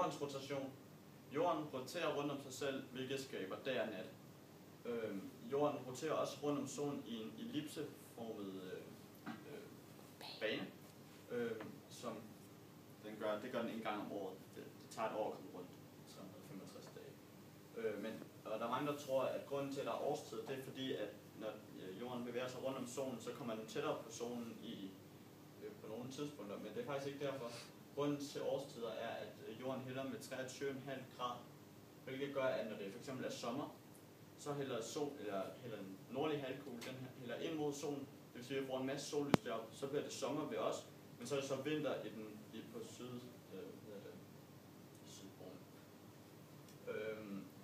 jordens rotation. Jorden roterer rundt om sig selv, hvilket skaber dag og nat. Jorden roterer også rundt om solen i en ellipseformet bane, som det gør den en gang om året. Det tager et år at komme rundt, 365 dage. Og der er mange, der tror, at grunden til, at der er årstid, det er fordi, at når jorden bevæger sig rundt om solen, så kommer den tættere på solen på nogle tidspunkter, men det er faktisk ikke derfor. Grunden til årstider er, at jorden hælder med 23,5 grader, hvilket gør, at når det fx er sommer, så hælder den nordlige halvkugle, den hælder ind mod solen, det vil sige, at vi får en masse sollys deroppe, så bliver det sommer ved os, men så er det så vinter på sydpolen.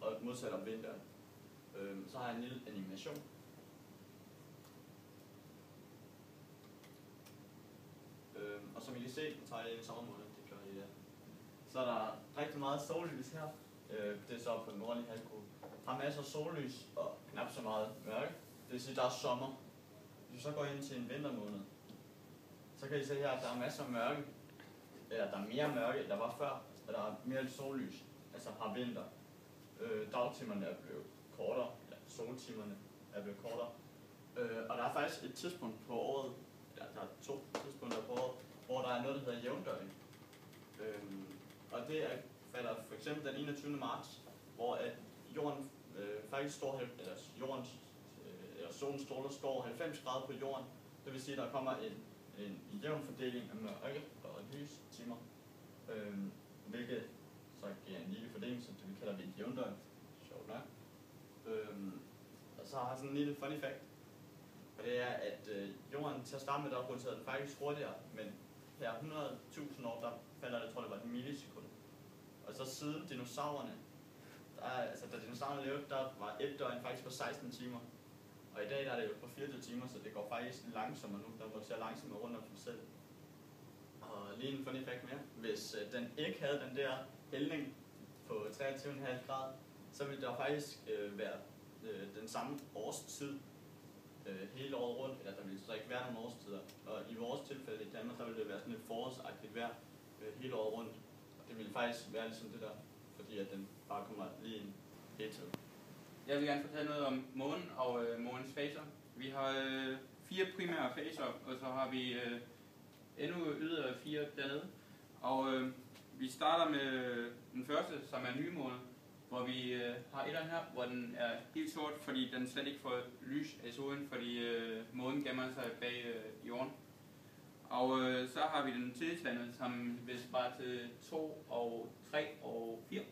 Og modsat om vinteren. Så har jeg en lille animation. Og som I kan se, nu tager jeg en sommermåned, det gør I der. Så er der rigtig meget sollys her. Det er så på den nordlige halvkugle. Der er masser af sollys og knap så meget mørke. Det vil sige, at der er sommer. Hvis vi så går ind til en vintermåned, så kan I se her, at der er masser af mørke. Eller der er mere mørke, end der var før. Og der er mere sollys. Altså har vinter. Dagtimerne er blevet kortere. Eller soltimerne er blevet kortere. Og der er faktisk et tidspunkt på året, der er 2 tidspunkter på året, hvor der er noget, der hedder jævndøgn. Og det falder for eksempel den 21. marts, hvor at jorden faktisk står, eller solens stråler står 90 grader på jorden. Det vil sige, at der kommer en jævn fordeling af mørke og lystimer, hvilket så giver en lille fordeling, så vi kalder det et jævndøgn. Sjovt nok. Og så har jeg sådan en lille funny fact. Og det er, at jorden til at starte med, der roterer den faktisk hurtigere, men her 100.000 år, der falder det, tror det var et millisekund. Og så siden dinosaurerne, da dinosaurerne levede, der var et døgn faktisk på 16 timer. Og i dag der er det jo på 24 timer, så det går faktisk langsommere nu, der roterer langsommere rundt om sig selv. Og lige en funny fact mere. Hvis den ikke havde den der hældning på 23,5 grader, så ville der faktisk være den samme årstid hele året rundt, eller der ville så ikke være nogen årstider. Og i vores tilfælde i Danmark, der ville det være sådan et forårsagtigt vejr hele året rundt. Og det ville faktisk være ligesom det der, fordi at den bare kommer lige ind hele tiden. Jeg vil gerne fortælle noget om månen og månens faser. Vi har 4 primære faser, og så har vi endnu yderligere 4 dernede. Og vi starter med den første, som er nymåne, hvor vi har etteren her, hvor den er helt sort, fordi den slet ikke får lys af solen, fordi månen gemmer sig bag jorden. Og så har vi den tidstandede, som vil svare til 2 og 3 og 4.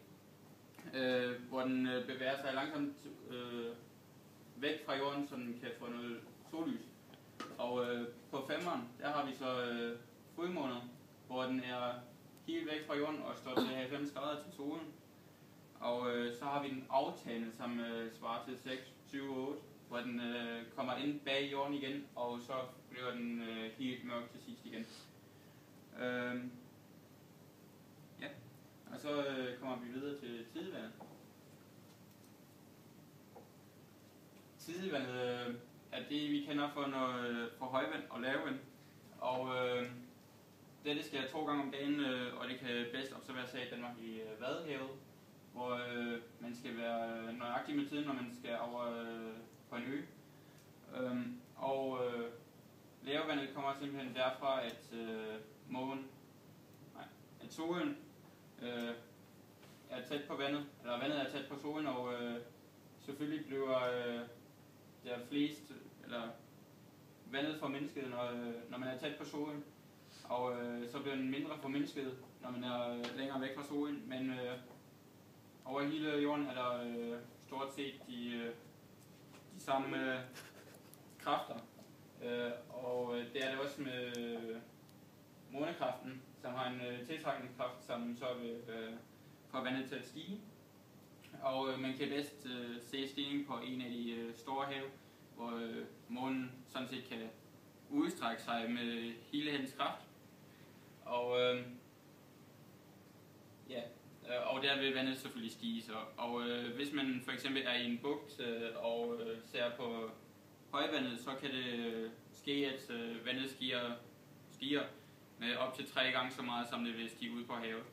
Hvor den bevæger sig langsomt væk fra jorden, så den kan få noget sollys. Og på 5'eren, der har vi så fuldmånen, hvor den er helt væk fra jorden og står til 90 grader til solen. Og så har vi den aftagende, som svarer til 6, 7 og 8, hvor den kommer ind bag jorden igen, og så bliver den helt mørk til sidst igen. Ja, og så kommer vi videre til tidevandet. Tidevandet er det, vi kender for højvand og lavvand. Og dette sker 2 gange om dagen, og det kan bedst observeres her i Danmark i Vadehavet, hvor man skal være nøjagtig med tiden, når man skal over på en ø. Lavvandet kommer simpelthen derfra, at at solen er tæt på vandet, eller vandet er tæt på solen, og selvfølgelig bliver der flest, eller vandet formindsket, når man er tæt på solen, og så bliver den mindre formindsket, når man er længere væk fra solen, men over hele jorden er der stort set de samme kræfter, og det er det også med månekraften, som har en tiltrækningskraft, som så vil få vandet til at stige. Og man kan bedst se stigning på en af de store hav, hvor månen sådan set kan udstrække sig med hele hendes kraft. Og der vil vandet selvfølgelig stige. Og hvis man for eksempel er i en bugt og ser på højvandet, så kan det ske, at vandet stiger med op til 3 gange så meget, som det vil stige ud på havet.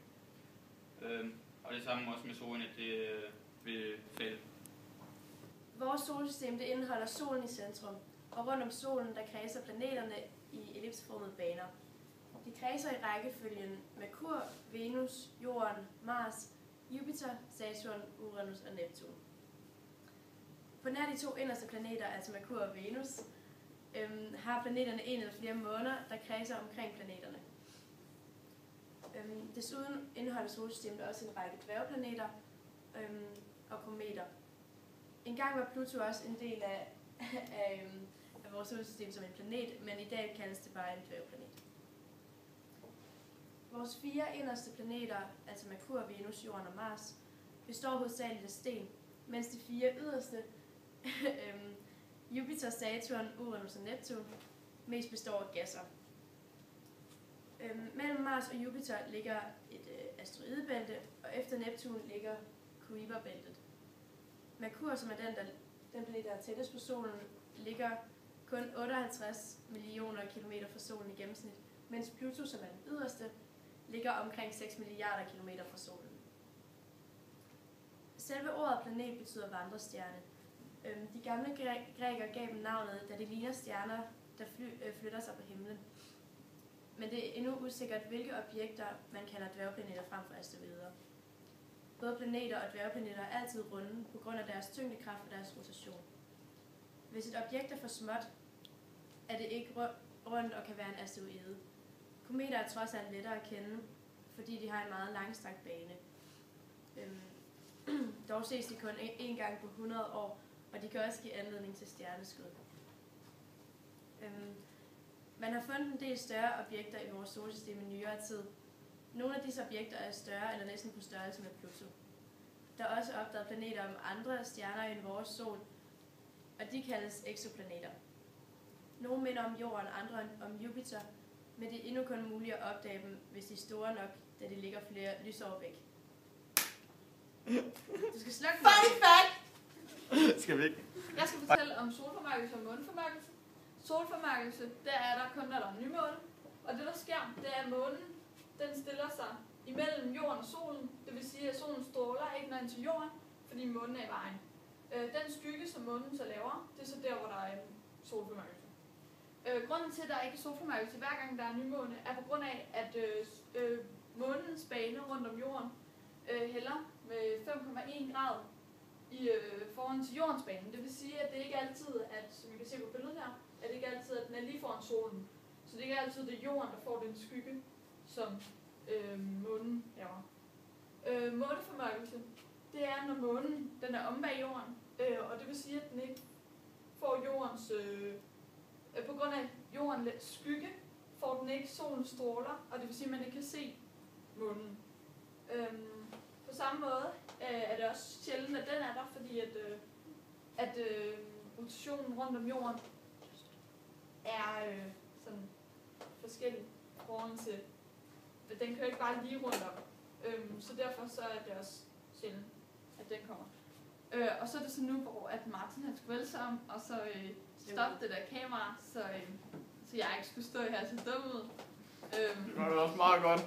Og det samme også med solen, at det vil falde. Vores solsystem det indeholder solen i centrum, og rundt om solen der kredser planeterne i ellipseformede baner. De kredser i rækkefølgen Merkur, Venus, Jorden, Mars, Jupiter, Saturn, Uranus og Neptun. På nær de 2 inderste planeter, altså Merkur og Venus, har planeterne en eller flere måner, der kredser omkring planeterne. Desuden indeholder solsystemet også en række dværgplaneter og kometer. En gang var Pluto også en del af vores solsystem som en planet, men i dag kaldes det bare en dværgplanet. Vores 4 inderste planeter, altså Merkur, Venus, Jorden og Mars, består hovedsageligt af sten, mens de 4 yderste, Jupiter, Saturn, Uranus og Neptun, mest består af gasser. Mellem Mars og Jupiter ligger et asteroidebælte, og efter Neptun ligger Kuiperbæltet. Merkur, som er den planet, der er tættest på solen, ligger kun 58 millioner kilometer fra solen i gennemsnit, mens Pluto, som er den yderste, ligger omkring 6 milliarder kilometer fra solen. Selve ordet planet betyder vandrestjerne. De gamle grækere gav dem navnet, da det ligner stjerner, der flytter sig på himlen. Men det er endnu usikkert, hvilke objekter man kalder dværgplaneter frem for asteroider. Både planeter og dværgplaneter er altid runde på grund af deres tyngdekraft og deres rotation. Hvis et objekt er for småt, er det ikke rundt og kan være en asteroide. Kometer er trods alt lettere at kende, fordi de har en meget langstrakt bane. Dog ses de kun én gang på 100 år, og de kan også give anledning til stjerneskud. Man har fundet en del større objekter i vores solsystem i nyere tid. Nogle af disse objekter er større eller næsten på størrelse med Pluto. Der er også opdaget planeter om andre stjerner end vores sol, og de kaldes eksoplaneter. Nogle minder om Jorden, andre om Jupiter, men det er endnu kun muligt at opdage dem, hvis de er store nok, da de ligger flere lysår væk. Du skal slukke mig. Funny fact! Skal vi ikke? Jeg skal fortælle om solformørkelse og måneformørkelse. Solformørkelse, der er der kun, når der er nymåne. Og det der sker, det er, at månen den stiller sig imellem jorden og solen. Det vil sige, at solen stråler ikke når ind til jorden, fordi månen er i vejen. Den skygge, som månen så laver, det er så der, hvor der er en solformørkelse. Grunden til, at der ikke er solformørkelse hver gang der er nymåne, er på grund af, at månens bane rundt om jorden hælder med 5,1 grad i forhold til jordens bane. Det vil sige, at det ikke altid, at, som vi kan se på billedet her, at det ikke altid, at den er lige foran solen. Så det er ikke altid, det er jorden, der får den skygge, som månen laver. Måneformørkelse, det er, når månen den er om bag jorden, og det vil sige, at den ikke får jordens, på grund af jordens skygge, får den ikke solens stråler, og det vil sige, at man ikke kan se månen. På samme måde er det også sjældent, at den er der, fordi at rotationen rundt om jorden er sådan forskellig i forhold til, den kører ikke bare lige rundt om. Så derfor så er det også sjældent, at den kommer. Og så er det så nu, hvor at Martin han skulle vælge sig om, og så stoppe det der kamera, så jeg ikke skulle stå her og se dum ud. Det var også meget godt.